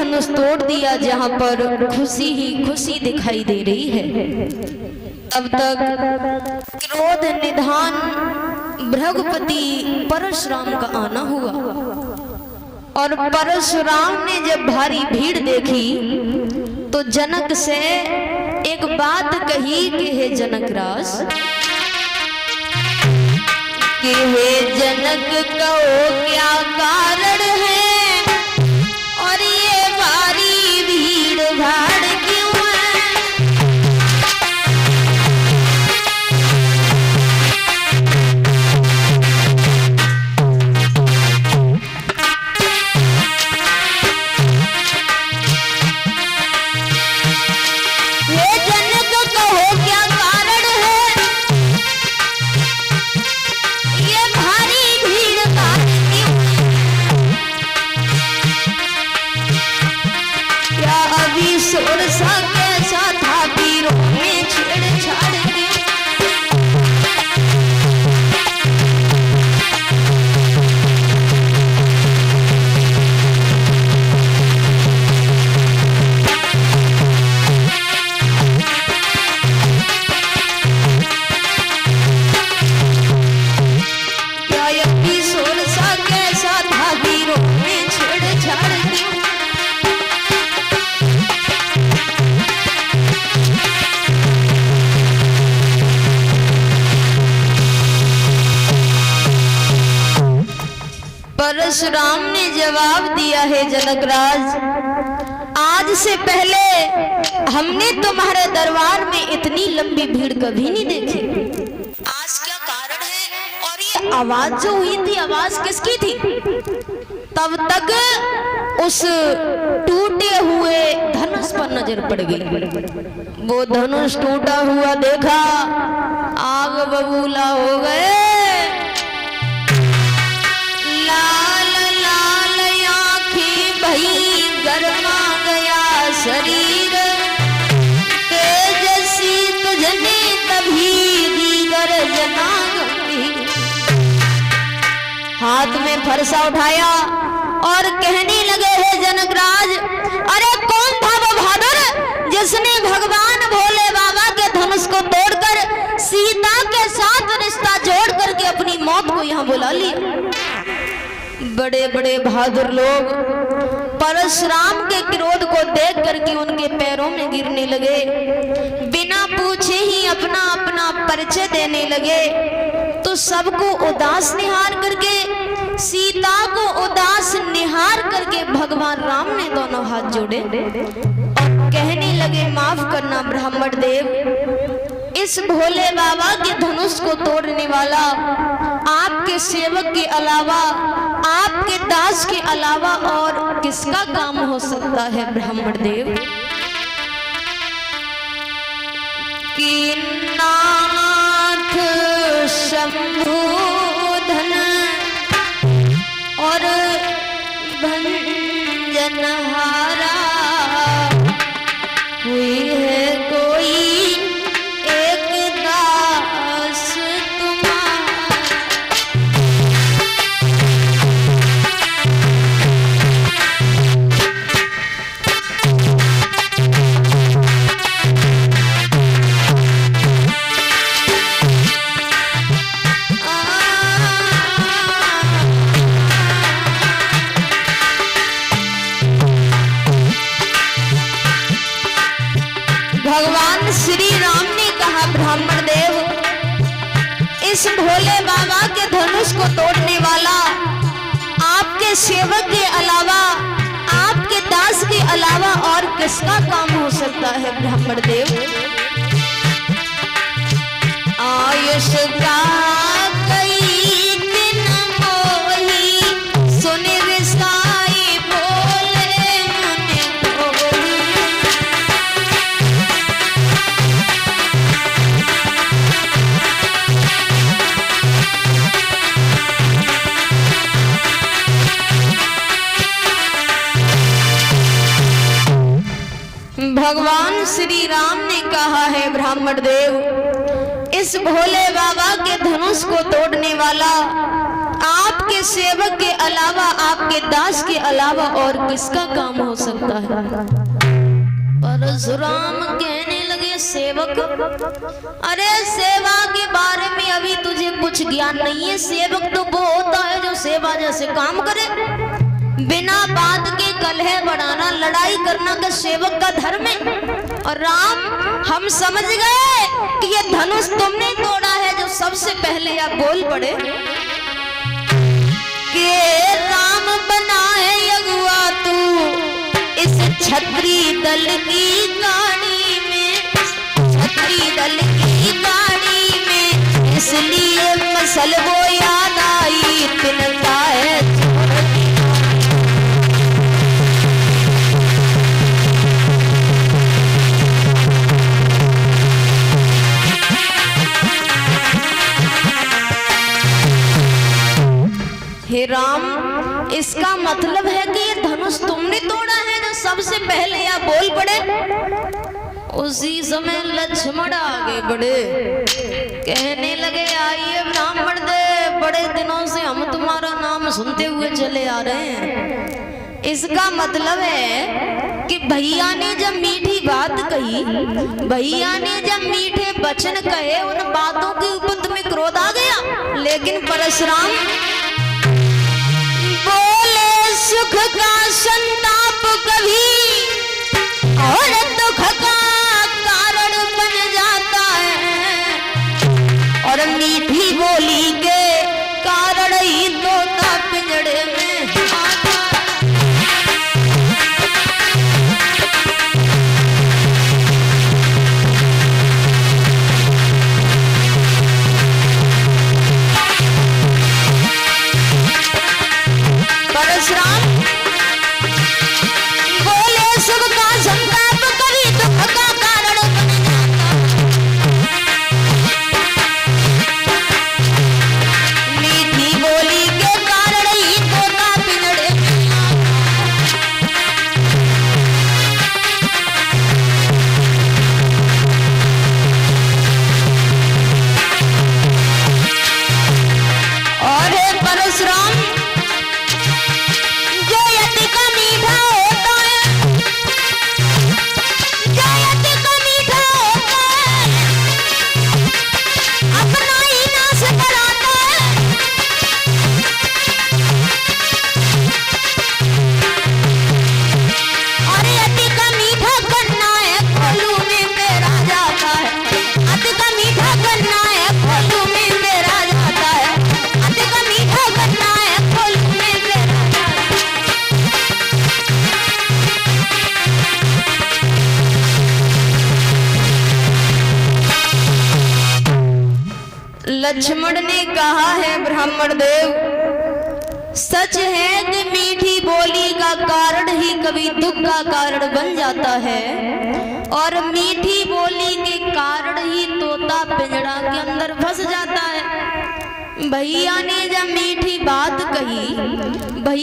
धनुष तोड़ दिया जहां पर खुशी ही खुशी दिखाई दे रही है। अब तक क्रोध निधान भृगुपति परशुराम का आना हुआ और परशुराम ने जब भारी भीड़ देखी तो जनक से एक बात कही कि हे जनकराज, कि हे जनक कहो क्या कारण है और ये भारी भीड़ भाड़ क्यों है। हे जनक कहो क्या कारण है ये भारी भीड़ भाड़ क्यों है। क्या अभी शोर सा कैसा था वीरों में छेड़छाड़ के। क्या अभी शोर सा कैसा था वीरों में छेड़छाड़ के। परशुराम ने जवाब दिया है जनकराज, आज से पहले हमने तुम्हारे दरबार में इतनी लंबी भीड़ कभी नहीं देखी। आज क्या कारण है और ये आवाज जो हुई थी आवाज किसकी थी। तब तक उस टूटे हुए धनुष पर नजर पड़ गई। वो धनुष टूटा हुआ देखा, आग बबूला हो गए। लाल लाल आँखें भई गरमा गया शरीर, तेजसी तुझने तभी दीगर जना गंभीर। हाथ में फरसा उठाया और कहने लगे हे जनकराज, अरे कौन था वो बहादुर जिसने भगवान भोले बाबा के धनुष को तोड़कर सीता के साथ रिश्ता जोड़ करके अपनी मौत को यहाँ बुला लिया। बड़े बड़े बहादुर लोग परशुराम के क्रोध को देख करके उनके पैरों में गिरने लगे, बिना पूछे ही अपना अपना परिचय देने लगे। तो सबको उदास निहार करके, सीता को उदास निहार करके भगवान राम ने दोनों हाथ जोड़े और कहने लगे, माफ करना ब्राह्मण देव, इस भोले बाबा के धनुष को तोड़ने वाला आपके सेवक के अलावा, आपके दास के अलावा और किसका काम हो सकता है ब्राह्मण देव। कि नाथ शंभूधन और भंजनहारा, हुई है कोई एक दास तुम्हारा। भगवान श्री राम ने कहा, ब्राह्मण देव, इस भोले बाबा के धनुष को तोड़ने वाला आपके सेवक के अलावा, आपके दास के अलावा और किसका काम हो सकता है ब्राह्मण देव। आयुष का कई दिन मोही, सुन रिसाई भोले मन मोही। भगवान श्री राम ने कहा है, ब्राह्मण देव, इस भोले बाबा के धनुष को तोड़ने वाला आपके सेवक के अलावा, आपके दास के अलावा और किसका काम हो सकता है? परशुराम कहने लगे सेवक, अरे सेवा के बारे में अभी तुझे कुछ ज्ञान नहीं है। सेवक तो वो होता है जो सेवा जैसे काम करे, बिना बात के कलह बढ़ाना, लड़ाई करना का सेवक का धर्म है। और राम, हम समझ गए कि ये धनुष तुमने तोड़ा है, जो सबसे पहले आप बोल पड़े कि राम बना है अगुआ तू इस छत्री दल की गाड़ी में, छत्री दल की गाड़ी में, इसलिए मसल वो याद आई तिनका है। हे राम, इसका मतलब है कि ये धनुष तुमने तोड़ा है, जो सबसे पहले आप बोल पड़े। उसी समय लक्ष्मण आगे बढ़े, कहने लगे आइए ब्राह्मण दे, बड़े दिनों से हम तुम्हारा नाम सुनते हुए चले आ रहे हैं। इसका मतलब है कि भैया ने जब मीठी बात कही, भैया ने जब मीठे वचन कहे, उन बातों के ऊपर तुम्हें क्रोध आ गया। लेकिन परशुराम बोले सुख का संताप कभी और दुख का कारण बन जाता है, और मीठी बोली के कारण ही तोता पिंजड़े में आता है। परशुराम बोले सुख का संताप कभी दुख का कारण बन जाता, मीठी बोली के कारण ही तोता पिंजड़े में आता। और परशुराम लक्ष्मण ने कहा है ब्राह्मण देव, सच है कि मीठी बोली का कारण ही कभी दुख का कारण बन जाता है, और मीठी बोली के कारण ही तोता पिंजड़ा के अंदर फंस जाता है। भैया ने जब मीठी बात कही, भैया